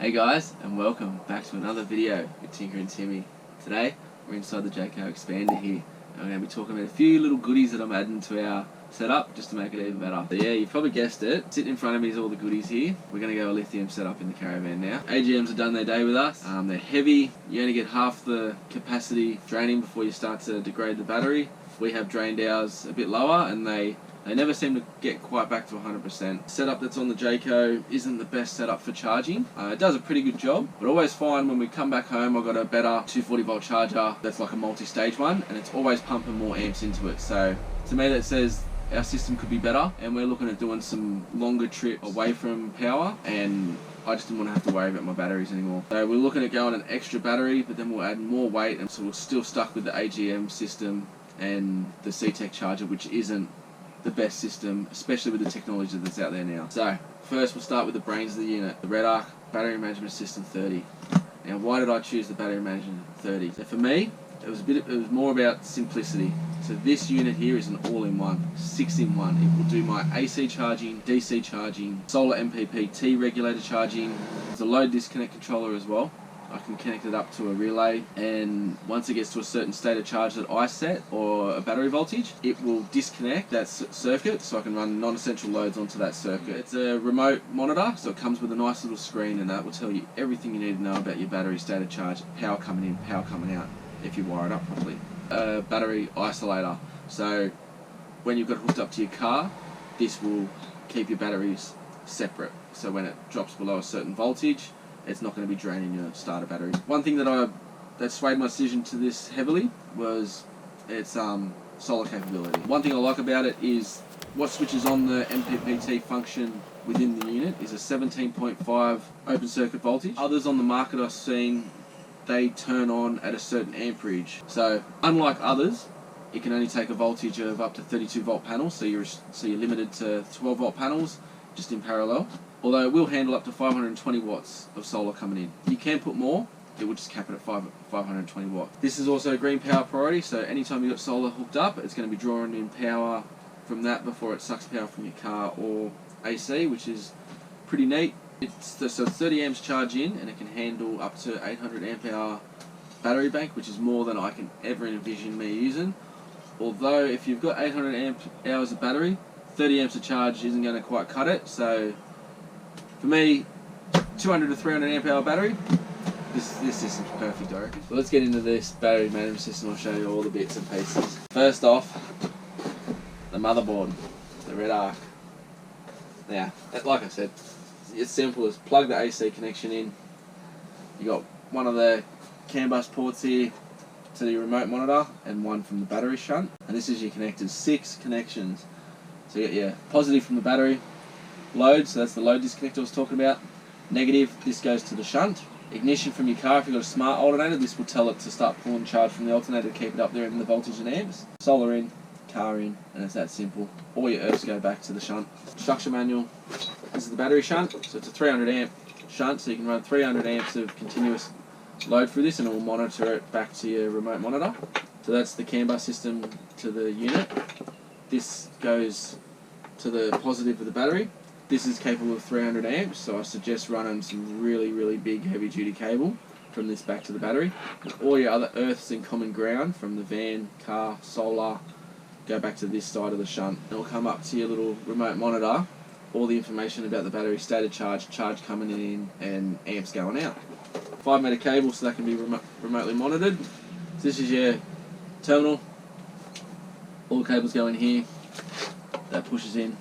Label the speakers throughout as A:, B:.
A: Hey guys, and welcome back to another video with Tinker and Timmy. Today we're inside the Jayco Expanda here, and we're going to be talking about a few little goodies that I'm adding to our setup just to make it even better. So yeah, you've probably guessed it. Sitting in front of me is all the goodies here. We're going to go a lithium setup in the Caravan now. AGMs have done their day with us. They're heavy. You only get half the capacity draining before you start to degrade the battery. We have drained ours a bit lower, and they never seem to get quite back to 100%. Setup that's on the Jayco isn't the best setup for charging. It does a pretty good job, but always find when we come back home I've got a better 240 volt charger that's like a multi-stage one, and it's always pumping more amps into it. So to me that says our system could be better, and we're looking at doing some longer trip away from power, and I just didn't want to have to worry about my batteries anymore. So we're looking at going an extra battery, but then we'll add more weight, and so we're still stuck with the AGM system and the iTech charger, which isn't the best system, especially with the technology that's out there now. So first we'll start with the brains of the unit, the Redarc Battery Management System 30. Now why did I choose the Battery Management 30? So for me, it was more about simplicity. So this unit here is an all-in-one, 6-in-1. It will do my AC charging, DC charging, solar MPPT regulator charging. There's a load disconnect controller as well. I can connect it up to a relay, and once it gets to a certain state of charge that I set, or a battery voltage, it will disconnect that circuit so I can run non-essential loads onto that circuit. It's a remote monitor, so it comes with a nice little screen, and that will tell you everything you need to know about your battery state of charge, power coming in, power coming out, if you wire it up properly. A battery isolator, so when you've got it hooked up to your car, this will keep your batteries separate, so when it drops below a certain voltage, it's not going to be draining your starter batteries. One thing that swayed my decision to this heavily was its solar capability. One thing I like about it is what switches on the MPPT function within the unit is a 17.5 open circuit voltage. Others on the market I've seen, they turn on at a certain amperage. So unlike others, it can only take a voltage of up to 32 volt panels, so you're limited to 12 volt panels just in parallel. Although it will handle up to 520 watts of solar coming in. You can put more, it will just cap it at 520 watts. This is also a green power priority, so anytime you've got solar hooked up, it's going to be drawing in power from that before it sucks power from your car or AC, which is pretty neat. So 30 amps charge in, and it can handle up to 800 amp hour battery bank, which is more than I can ever envision me using. Although if you've got 800 amp hours of battery, 30 amps of charge isn't going to quite cut it. So for me, 200 to 300 amp hour battery, this system's perfect, I reckon. So let's get into this battery management system. I'll show you all the bits and pieces. First off, the motherboard, the Redarc. Now, like I said, it's simple as plug the AC connection in. You got one of the CAN bus ports here to the remote monitor, and one from the battery shunt. And this is your connectors, 6 connections. So you get your positive from the battery, load, so that's the load disconnect I was talking about. Negative, this goes to the shunt. Ignition from your car, if you've got a smart alternator, this will tell it to start pulling charge from the alternator to keep it up there in the voltage and amps. Solar in, car in, and it's that simple. All your earths go back to the shunt. Structure manual, this is the battery shunt, so it's a 300 amp shunt, so you can run 300 amps of continuous load through this, and it will monitor it back to your remote monitor. So that's the CAN bus system to the unit. This goes to the positive of the battery. This is capable of 300 amps, so I suggest running some really big heavy duty cable from this back to the battery. And all your other earths and common ground from the van, car, solar, go back to this side of the shunt. It'll come up to your little remote monitor, all the information about the battery state of charge, charge coming in and amps going out. 5 meter cable, so that can be remotely monitored. So this is your terminal. All the cables go in here. That pushes in,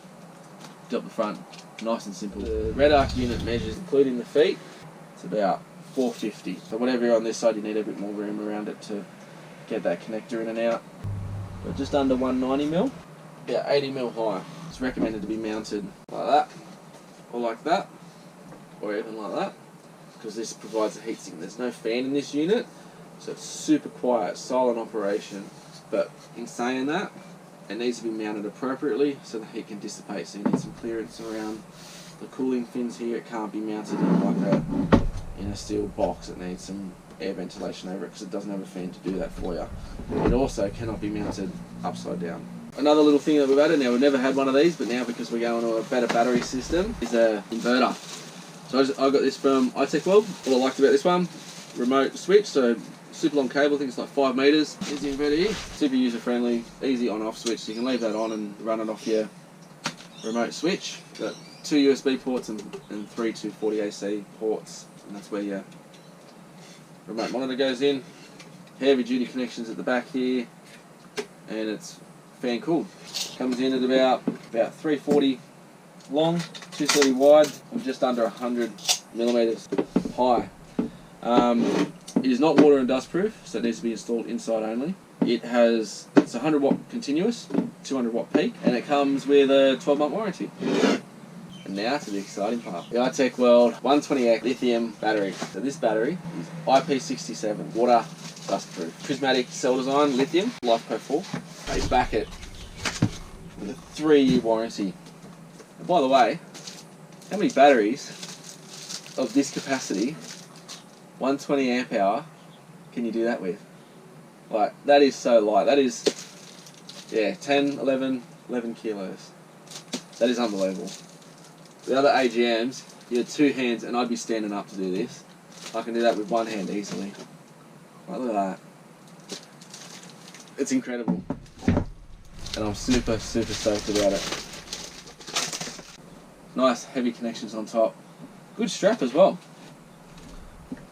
A: up the front, nice and simple. The Redarc unit measures, including the feet, it's about 450. So whatever you're on this side, you need a bit more room around it to get that connector in and out. But just under 190mm, about 80mm high. It's recommended to be mounted like that, or like that, or even like that, because this provides a heatsink. There's no fan in this unit, so it's super quiet, silent operation. But in saying that, it needs to be mounted appropriately so the heat can dissipate. So you need some clearance around the cooling fins here. It can't be mounted in a steel box. It needs some air ventilation over it because it doesn't have a fan to do that for you. It also cannot be mounted upside down. Another little thing that we've added, now we've never had one of these, but now because we're going to a better battery system, is an inverter. So I got this from iTech World. What I liked about this one, remote switch, so super long cable, I think it's like 5 meters. Here's the inverter here. Super user friendly, easy on off switch, so you can leave that on and run it off your remote switch. Got 2 USB ports and 3 240 AC ports, and that's where your remote monitor goes in. Heavy duty connections at the back here, and it's fan cooled. Comes in at about 340 long, 230 wide, and just under 100 millimeters high. It is not water and dust proof, so it needs to be installed inside only. It's 100 watt continuous, 200 watt peak, and it comes with a 12-month warranty. And now to the exciting part. The iTech World 120X lithium battery. So this battery is IP67, water dust proof. Prismatic cell design, lithium, LifePro 4. They back it with a 3-year warranty. And by the way, how many batteries of this capacity, 120 amp hour, can you do that with? Like, that is so light. That is, 10, 11 kilos. That is unbelievable. The other AGMs, you had 2 hands, and I'd be standing up to do this. I can do that with 1 hand easily. Like, look at that. It's incredible. And I'm super stoked about it. Nice heavy connections on top. Good strap as well.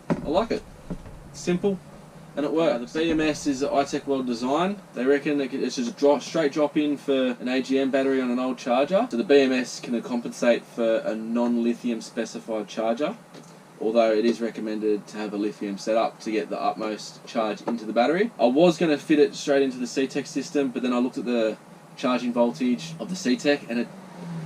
A: I like it. Simple, and it works. The BMS is an iTech World design. They reckon it's just a straight drop in for an AGM battery on an old charger. So the BMS can compensate for a non-lithium specified charger, although it is recommended to have a lithium setup to get the utmost charge into the battery. I was going to fit it straight into the CTEC system, but then I looked at the charging voltage of the CTEC, and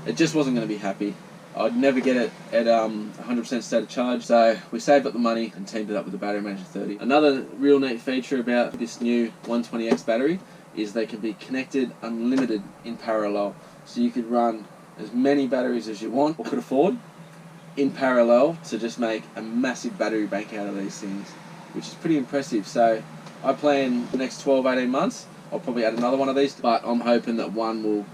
A: it just wasn't going to be happy. I'd never get it at 100% state of charge, so we saved up the money and teamed it up with the Battery Manager 30. Another real neat feature about this new 120X battery is they can be connected unlimited in parallel. So you could run as many batteries as you want or could afford in parallel to just make a massive battery bank out of these things, which is pretty impressive. So I plan the next 12-18 months, I'll probably add another one of these, but I'm hoping that one will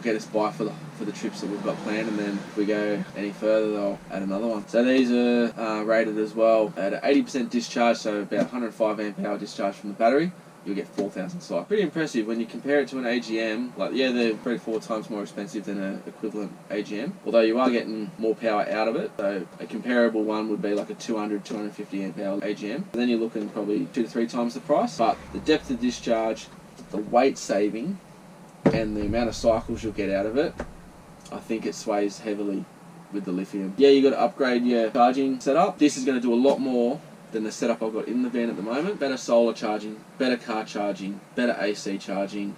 A: get us by for the trips that we've got planned, and then if we go any further, I'll add another one. So these are rated as well at an 80% discharge, so about 105 amp hour discharge from the battery. You'll get 4,000 cycles. Pretty impressive when you compare it to an AGM. Like, yeah, they're 3 to 4 times more expensive than an equivalent AGM, although you are getting more power out of it. So a comparable one would be like a 200, 250 amp hour AGM. And then you're looking probably 2 to 3 times the price. But the depth of discharge, the weight saving, and the amount of cycles you'll get out of it, I think it sways heavily with the lithium. Yeah, you got to upgrade your charging setup. This is going to do a lot more than the setup I've got in the van at the moment. Better solar charging, better car charging, better AC charging,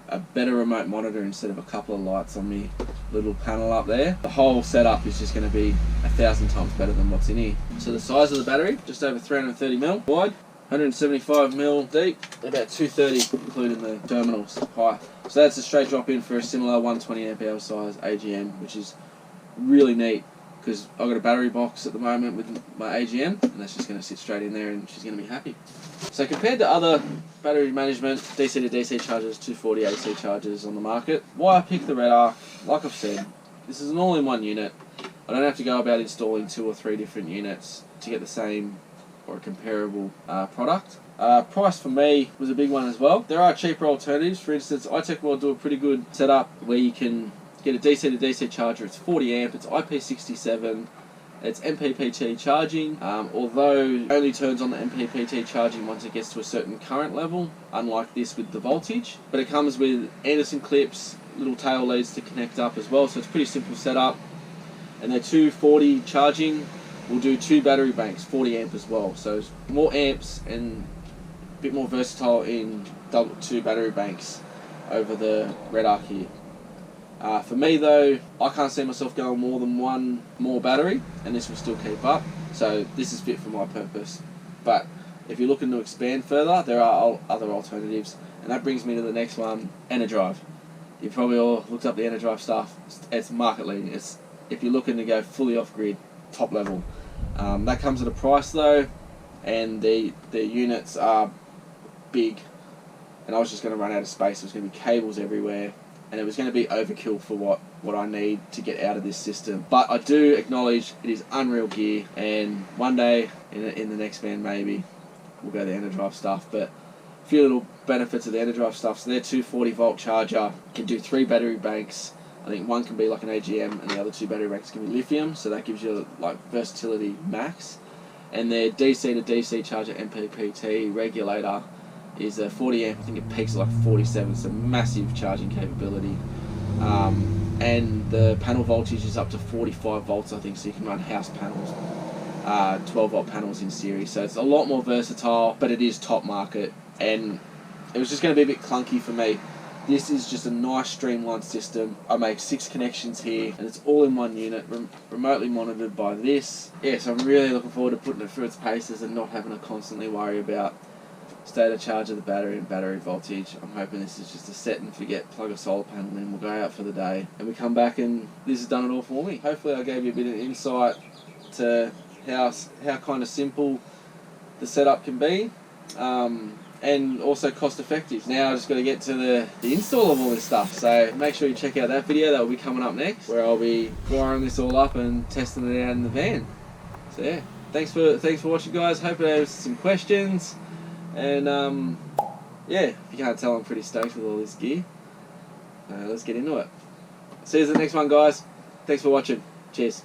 A: a better remote monitor instead of a couple of lights on my little panel up there. The whole setup is just going to be 1,000 times better than what's in here. So the size of the battery, just over 330mm wide, 175mm deep, about 230 including the terminals high. So that's a straight drop in for a similar 120 amp hour size AGM, which is really neat because I've got a battery box at the moment with my AGM, and that's just going to sit straight in there and she's going to be happy. So compared to other battery management DC to DC chargers, 240 AC chargers on the market, why I picked the Redarc, like I've said, this is an all-in-one unit. I don't have to go about installing 2 or 3 different units to get the same or a comparable product. Price for me was a big one as well. There are cheaper alternatives. For instance, iTech will do a pretty good setup where you can get a DC to DC charger. It's 40 amp, it's IP67, it's MPPT charging, although it only turns on the MPPT charging once it gets to a certain current level, unlike this with the voltage. But it comes with Anderson clips, little tail leads to connect up as well, so it's a pretty simple setup. And they're 240 charging. We'll do 2 battery banks, 40 amp as well. So it's more amps and a bit more versatile in 2 battery banks over the Redarc here. For me though, I can't see myself going more than 1 more battery, and this will still keep up. So this is fit for my purpose. But if you're looking to expand further, there are other alternatives. And that brings me to the next one, Enerdrive. You've probably all looked up the Enerdrive stuff. It's market leading. It's, if you're looking to go fully off grid, top level. That comes at a price though, and the units are big, and I was just going to run out of space. There was going to be cables everywhere, and it was going to be overkill for what what I need to get out of this system. But I do acknowledge it is unreal gear, and one day in the next van maybe we'll go the Enerdrive stuff. But a few little benefits of the Enerdrive stuff. So their 240 volt charger can do 3 battery banks. I think one can be like an AGM and the other 2 battery banks can be lithium, so that gives you like versatility max. And their DC to DC charger MPPT regulator is a 40 amp, I think it peaks at like 47, so massive charging capability. And the panel voltage is up to 45 volts I think, so you can run house panels, 12 volt panels in series, so it's a lot more versatile, but it is top market, and it was just going to be a bit clunky for me. This is just a nice streamlined system. I make 6 connections here, and it's all in one unit, remotely monitored by this. Yes, I'm really looking forward to putting it through its paces and not having to constantly worry about state of charge of the battery and battery voltage. I'm hoping this is just a set and forget, plug a solar panel in, we'll go out for the day, and we come back and this has done it all for me. Hopefully I gave you a bit of insight to how kind of simple the setup can be. And also cost effective. Now I just got to get to the install of all this stuff, so make sure you check out that video. That will be coming up next, where I'll be wiring this all up and testing it out in the van. So yeah, thanks for watching, guys. Hope it has some questions, and yeah, if you can't tell, I'm pretty stoked with all this gear. Let's get into it. See you in the next one, guys. Thanks for watching. Cheers.